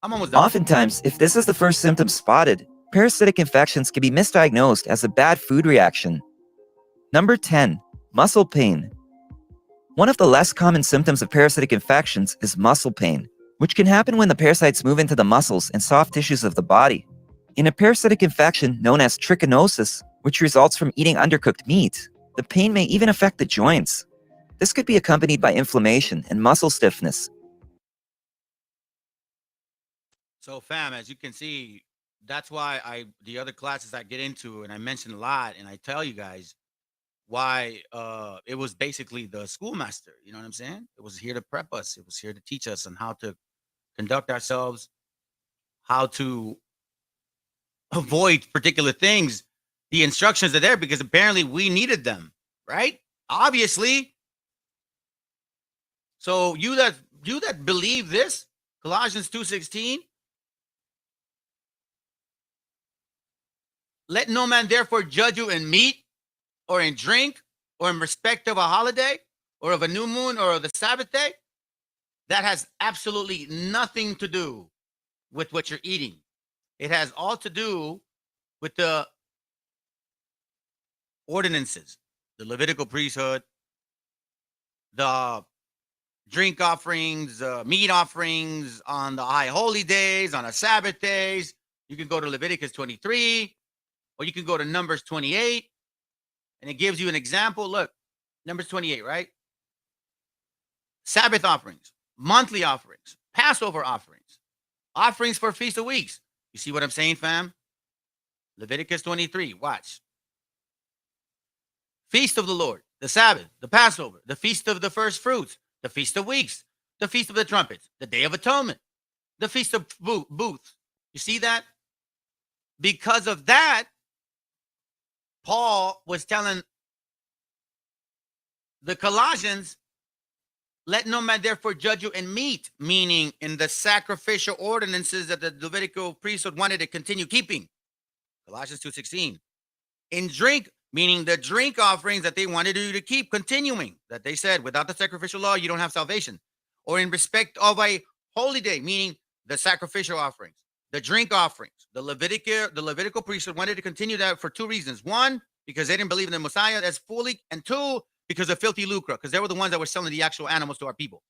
S2: I'm almost done.
S5: Oftentimes, if this is the first symptom spotted, parasitic infections can be misdiagnosed as a bad food reaction. Number 10. Muscle pain. One of the less common symptoms of parasitic infections is muscle pain, which can happen when the parasites move into the muscles and soft tissues of the body. In a parasitic infection known as trichinosis, which results from eating undercooked meat, the pain may even affect the joints. This could be accompanied by inflammation and muscle stiffness.
S2: So, fam, as you can see, that's why the other classes I get into, and I mention a lot, and I tell you guys why it was basically the schoolmaster. You know what I'm saying? It was here to prep us. It was here to teach us on how to conduct ourselves, how to avoid particular things. The instructions are there because apparently we needed them, right? Obviously. So you that believe this, Colossians 2:16, let no man therefore judge you in meat or in drink or in respect of a holiday or of a new moon or of the Sabbath day. That has absolutely nothing to do with what you're eating. It has all to do with the ordinances, the Levitical priesthood, the drink offerings, meat offerings on the high holy days, on the Sabbath days. You can go to Leviticus 23, or you can go to Numbers 28, and it gives you an example. Look, Numbers 28, right? Sabbath offerings, monthly offerings, Passover offerings, offerings for Feast of Weeks. You see what I'm saying, fam? Leviticus 23, watch. Feast of the Lord, the Sabbath, the Passover, the Feast of the First Fruits, the Feast of Weeks, the Feast of the Trumpets, the Day of Atonement, the Feast of Booths. You see that? Because of that, Paul was telling the Colossians, let no man therefore judge you in meat, meaning in the sacrificial ordinances that the Levitical priesthood wanted to continue keeping. Colossians 2:16. In drink, meaning the drink offerings that they wanted you to keep continuing, that they said, without the sacrificial law, you don't have salvation. Or in respect of a holy day, meaning the sacrificial offerings, the drink offerings. The Levitical priesthood wanted to continue that for two reasons. One, because they didn't believe in the Messiah as fully, and two, because of filthy lucre, because they were the ones that were selling the actual animals to our people.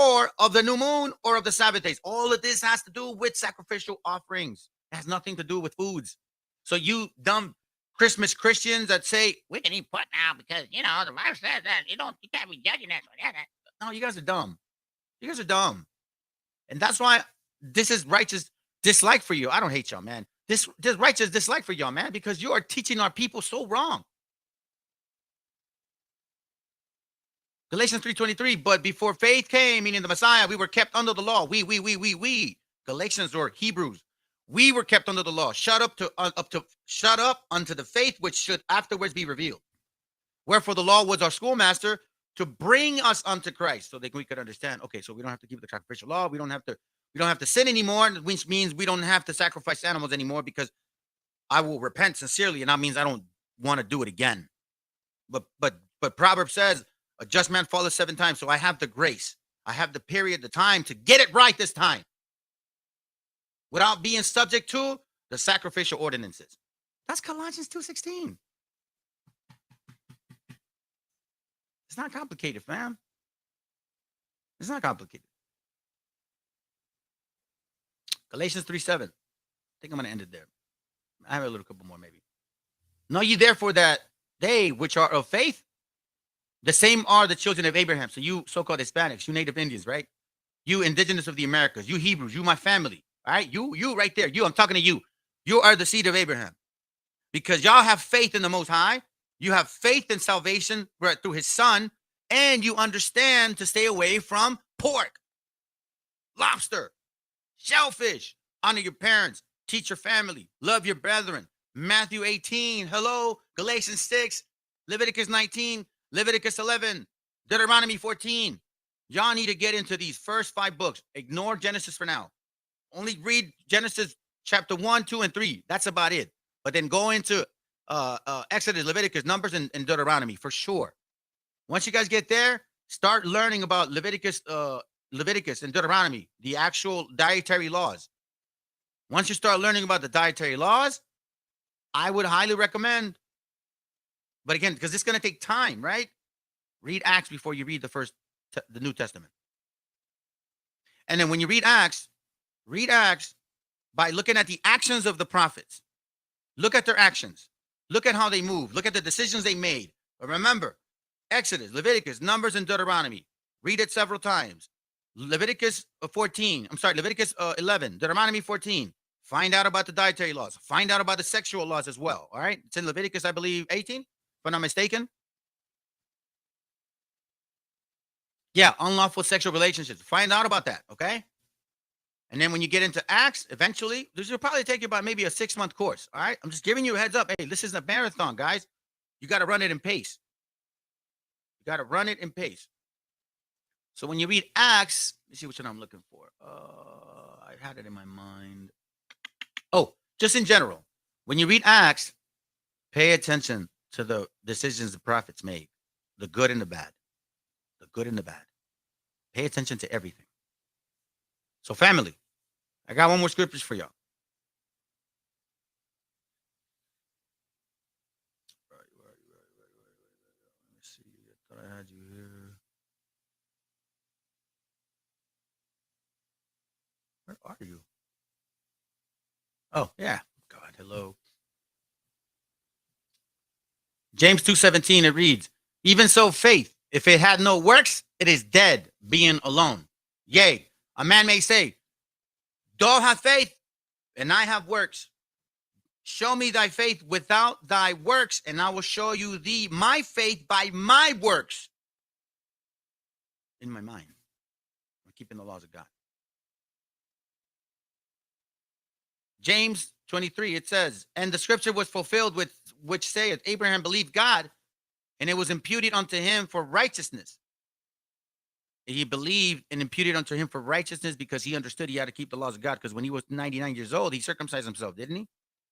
S2: or of the new moon or of the Sabbath days. All of this has to do with sacrificial offerings. It has nothing to do with foods. So you dumb Christmas Christians that say we can eat pork now because the Bible says that you can't be judging that. No, you guys are dumb. You guys are dumb, and that's why this is righteous dislike for you. I don't hate y'all, man. This righteous dislike for y'all, man, because you are teaching our people so wrong. Galatians 3:23, but before faith came, meaning the Messiah, we were kept under the law. We. Galatians or Hebrews. We were kept under the law, shut up unto the faith which should afterwards be revealed. Wherefore the law was our schoolmaster to bring us unto Christ, so that we could understand. Okay, so we don't have to keep the sacrificial law. We don't have to sin anymore, which means we don't have to sacrifice animals anymore because I will repent sincerely, and that means I don't want to do it again. But Proverbs says, a just man falleth 7 times. So I have the grace. I have the period, the time to get it right this time, without being subject to the sacrificial ordinances. That's Colossians 2:16. It's not complicated, fam. It's not complicated. Galatians 3:7. I think I'm going to end it there. I have a little couple more maybe. Know ye therefore that they which are of faith, the same are the children of Abraham. So you so-called Hispanics, you native Indians, right? You indigenous of the Americas, you Hebrews, you my family. All right, you right there. I'm talking to you. You are the seed of Abraham, because y'all have faith in the Most High. You have faith in salvation through His Son, and you understand to stay away from pork, lobster, shellfish. Honor your parents, teach your family, love your brethren. Matthew 18, hello, Galatians 6, Leviticus 19, Leviticus 11, Deuteronomy 14. Y'all need to get into these first 5 books. Ignore Genesis for now. Only read Genesis chapter 1, 2, and 3. That's about it. But then go into Exodus, Leviticus, Numbers, and Deuteronomy for sure. Once you guys get there, start learning about Leviticus and Deuteronomy, the actual dietary laws. Once you start learning about the dietary laws, I would highly recommend. But again, because it's going to take time, right? Read Acts before you read the New Testament. And then when you read Acts by looking at the actions of the prophets. Look at their actions. Look at how they move. Look at the decisions they made. But remember, Exodus, Leviticus, Numbers, and Deuteronomy. Read it several times. Leviticus 11, Deuteronomy 14. Find out about the dietary laws. Find out about the sexual laws as well. All right. It's in Leviticus, I believe, 18, if I'm not mistaken. Yeah, unlawful sexual relationships. Find out about that. Okay. And then when you get into Acts, eventually, this will probably take you about maybe a 6-month course. All right. I'm just giving you a heads up. Hey, this is a marathon, guys. You got to run it in pace. So when you read Acts, let me see which one I'm looking for. I had it in my mind. Oh, just in general, when you read Acts, pay attention to the decisions the prophets made, the good and the bad. Pay attention to everything. So family, I got one more scriptures for y'all. Right. Let me see. I thought I had you here. Where are you? Oh, yeah. God, hello. James 2:17, it reads, even so faith, if it had no works, it is dead, being alone. Yea, a man may say, thou have faith, and I have works. Show me thy faith without thy works, and I will show you thee my faith by my works. In my mind, I'm keeping the laws of God. James 23, it says, and the scripture was fulfilled with which saith, Abraham believed God, and it was imputed unto him for righteousness. He believed and imputed unto him for righteousness because he understood he had to keep the laws of God. Because when he was 99 years old, he circumcised himself, didn't he?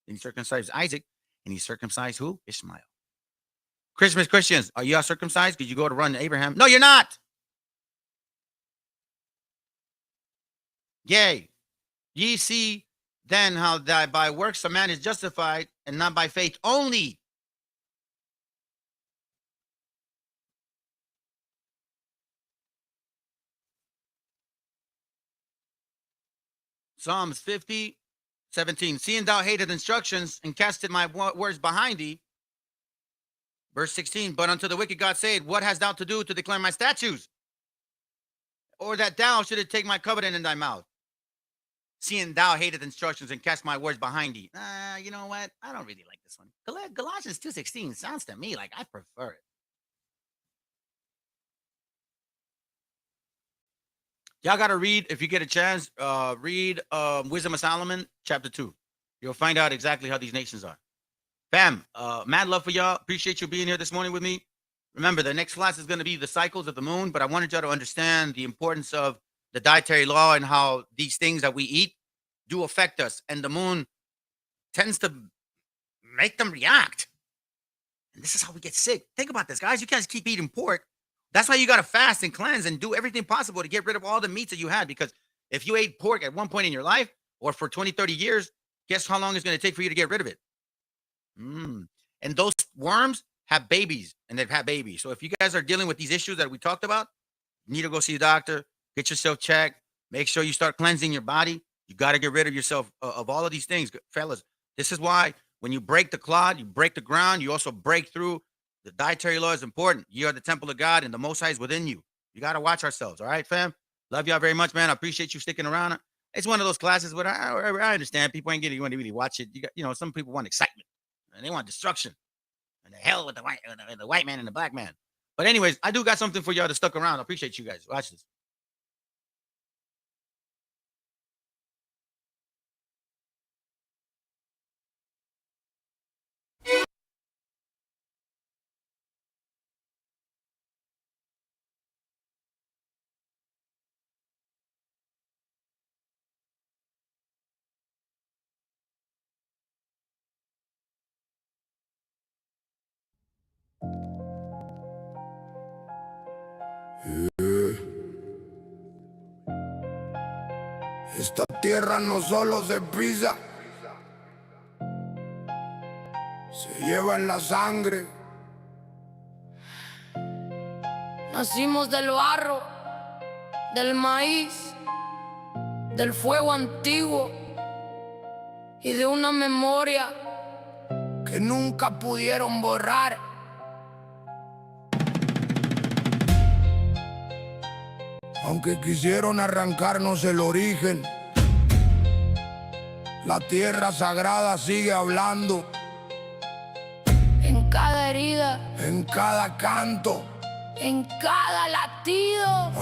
S2: And he circumcised Isaac, and he circumcised who? Ishmael. Christians, are you all circumcised? Because you go to run to Abraham? No, you're not. Yea, ye see then how that by works a man is justified, and not by faith only. Psalms 50, 17. Seeing thou hated instructions and casted my words behind thee. Verse 16. But unto the wicked God said, what hast thou to do to declare my statutes? Or that thou shouldest take my covenant in thy mouth? Seeing thou hated instructions and cast my words behind thee. You know what? I don't really like this one. Galatians 2:16 sounds to me like I prefer it. Y'all got to read, if you get a chance, read Wisdom of Solomon, chapter 2. You'll find out exactly how these nations are. Fam, mad love for y'all. Appreciate you being here this morning with me. Remember, the next class is going to be the cycles of the moon, but I wanted y'all to understand the importance of the dietary law and how these things that we eat do affect us. And the moon tends to make them react. And this is how we get sick. Think about this, guys. You guys keep eating pork. That's why you got to fast and cleanse and do everything possible to get rid of all the meats that you had. Because if you ate pork at one point in your life or for 20, 30 years, guess how long it's going to take for you to get rid of it? And those worms have babies, and they've had babies. So if you guys are dealing with these issues that we talked about, you need to go see a doctor, get yourself checked, make sure you start cleansing your body. You got to get rid of yourself of all of these things, fellas. This is why when you break the clod, you break the ground, you also break through. The dietary law is important. You are the temple of God, and the Most High is within you. You got to watch ourselves. All right, fam? Love y'all very much, man. I appreciate you sticking around. It's one of those classes where I understand people ain't getting you want to really watch it. Some people want excitement and they want destruction and the hell with the white man and the black man. But anyways, I do got something for y'all to stuck around. I appreciate you guys. Watch this.
S6: Esta tierra no solo se pisa, se lleva en la sangre.
S7: Nacimos del barro, del maíz, del fuego antiguo y de una memoria
S6: que nunca pudieron borrar. Aunque quisieron arrancarnos el origen, la tierra sagrada sigue hablando.
S7: En cada herida,
S6: En cada canto,
S7: en cada latido.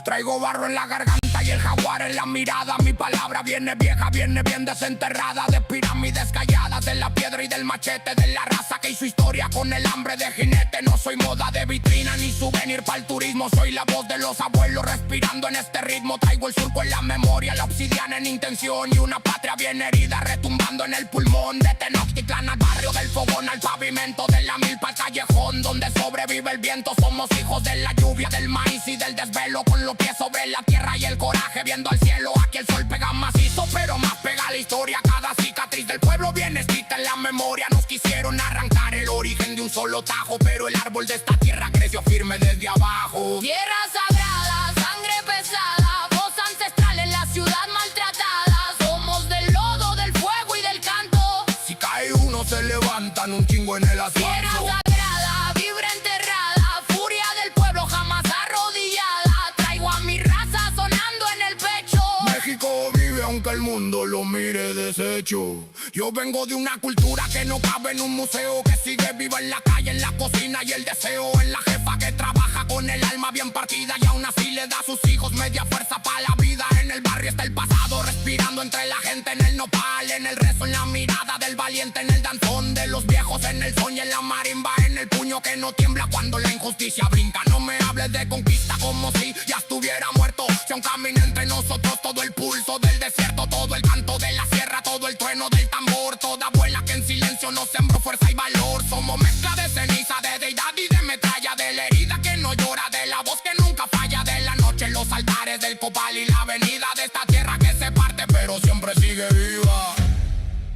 S6: Traigo barro en la garganta y el jaguar en la mirada. Mi palabra viene vieja, viene bien desenterrada, de pirámides calladas, de la piedra y del machete, de la raza que hizo historia con el hambre de jinete. No soy moda de vitrina ni souvenir para el turismo. Soy la voz de los abuelos respirando en este ritmo. Traigo el surco en la memoria, la obsidiana en intención y una patria bien herida retumbando en el pulmón. De Tenochtitlán al barrio del fogón, al pavimento de la milpa, al callejón donde sobrevive el viento. Somos hijos de la lluvia, del maíz y del desvelo, con los pies sobre la tierra y el coraje viendo al cielo. Aquí el sol pega macizo, pero más pega la historia. Cada cicatriz del pueblo viene escrita en la memoria. Nos quisieron arrancar el origen de un solo tajo, pero el árbol de esta tierra creció firme desde abajo.
S7: Tierra sagrada, sangre pesada, voz ancestral en la ciudad maltratada. Somos del lodo, del fuego y del canto.
S6: Si cae uno se levantan un chingo en el asfalto.
S7: Tierra sagrada, vibra enterrada, furia del pueblo jamás arrodillada. Traigo a mi raza sonando en el pecho.
S6: México vive aunque el mundo lo mire deshecho. Yo vengo de una cultura que no cabe en un museo, que sigue viva en la calle, en la cocina y el deseo. En la jefa que trabaja con el alma bien partida y aún así le da a sus hijos media fuerza para la vida. En el barrio está el pasado respirando entre la gente, en el nopal, en el rezo, en la mirada del valiente, en el danzón de los viejos, en el son y en la marimba, en el puño que no tiembla cuando la injusticia brinca. No me hables de conquista como si ya estuviera muerto. Si aún camina entre nosotros todo el pulso del desierto, todo el canto de la sierra, todo el trueno del tambor, toda abuela que en silencio nos sembró fuerza y valor. Somos mezcla de ceniza, de deidad y de metralla, de la herida que no llora, de la voz que nunca falla, de la noche en los altares del copal y la avenida de esta tierra que se parte pero siempre sigue viva.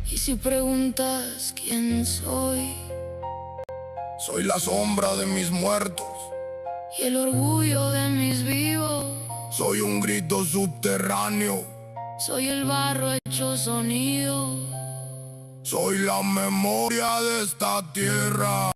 S7: Y si preguntas quién soy,
S6: Soy la sombra de mis muertos,
S7: y el orgullo de mis vivos.
S6: soy un grito subterráneo.
S7: Soy el barro hecho sonido,
S6: Soy la memoria de esta tierra.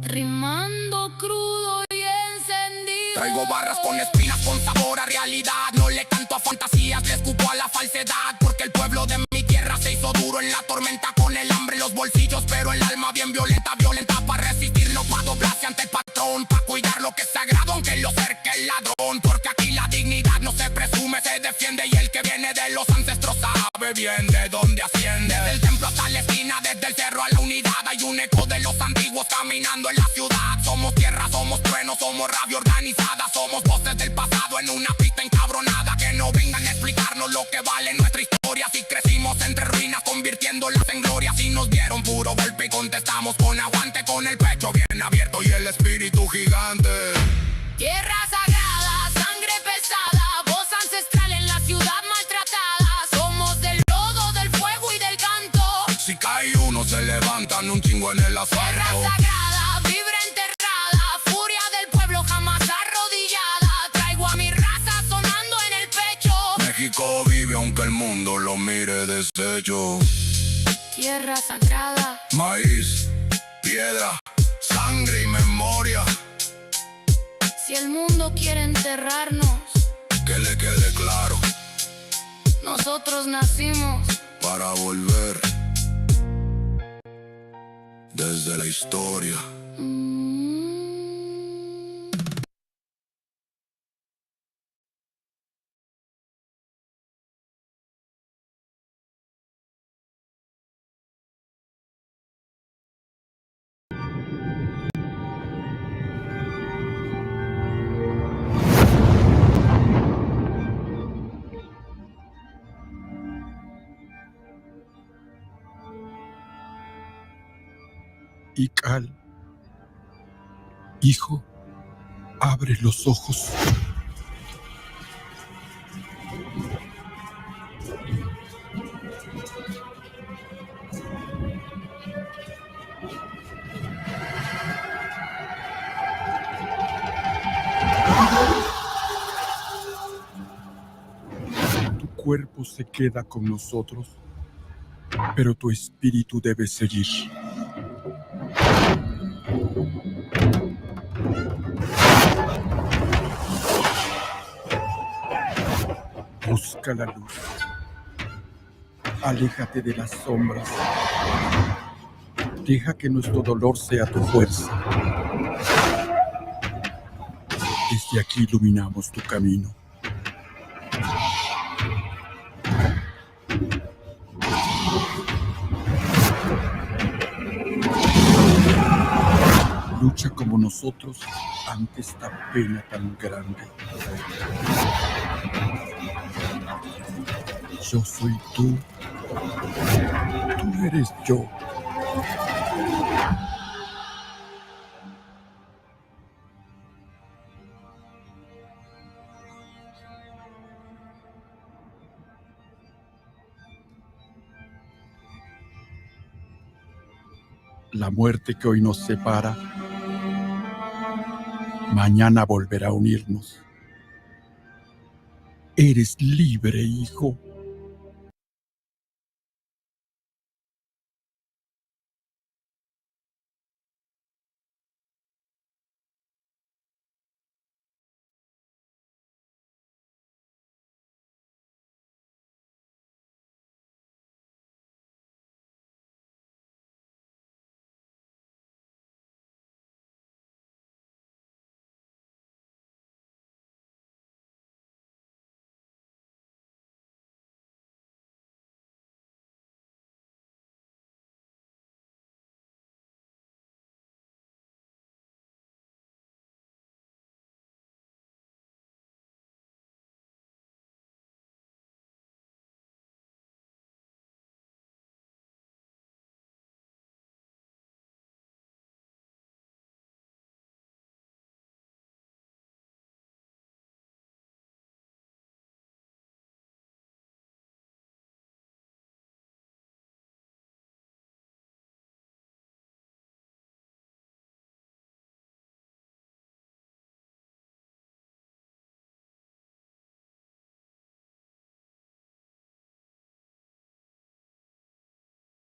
S7: rimando crudo y encendido.
S6: Traigo barras con espinas, con sabor a realidad. No le canto a fantasías, le escupo a la falsedad. Porque el pueblo de mi tierra se hizo duro en la tormenta, con el hambre en los bolsillos, pero el alma bien violenta, violenta para resistir, no para doblarse ante el patrón, para cuidar lo que es sagrado, aunque lo cerque el ladrón. Porque aquí la dignidad no se presume, se defiende, y el que viene de los ancestros sabe bien de dónde asciende. Desde el templo hasta la esquina, desde el cerro a la unidad, hay un eco de los antiguos caminando en la ciudad. Somos tierra, somos trueno, somos rabia organizada, somos voces del pasado en una pista encabronada. Que no vengan a explicarnos lo que vale nuestra historia, si crecimos entre ruinas convirtiéndolas en gloria. Si nos dieron puro golpe y contestamos con aguante, con el pecho bien abierto y el espíritu gigante.
S7: Tierra sagrada, sangre pesada, voz ancestral en la ciudad maltratada. Somos del lodo, del fuego y del canto.
S6: Si cae uno se levantan un chingo en el
S7: Tierra
S6: asfalto.
S7: sagrada, vibra enterrada, furia del pueblo jamás arrodillada. Traigo a mi raza sonando en el pecho.
S6: México vive aunque el mundo lo mire deshecho.
S7: Tierra sagrada,
S6: Maíz, piedra, sangre y memoria.
S7: si el mundo quiere enterrarnos,
S6: Que le quede claro,
S7: nosotros nacimos.
S6: para volver desde la historia.
S8: Ical, hijo, abre los ojos. Tu cuerpo se queda con nosotros, pero tu espíritu debe seguir. Busca la luz. Aléjate de las sombras. Deja que nuestro dolor sea tu fuerza. Desde aquí iluminamos tu camino. Lucha como nosotros ante esta pena tan grande. Yo soy tú. Tú eres yo. La muerte que hoy nos separa, mañana volverá a unirnos. Eres libre, hijo.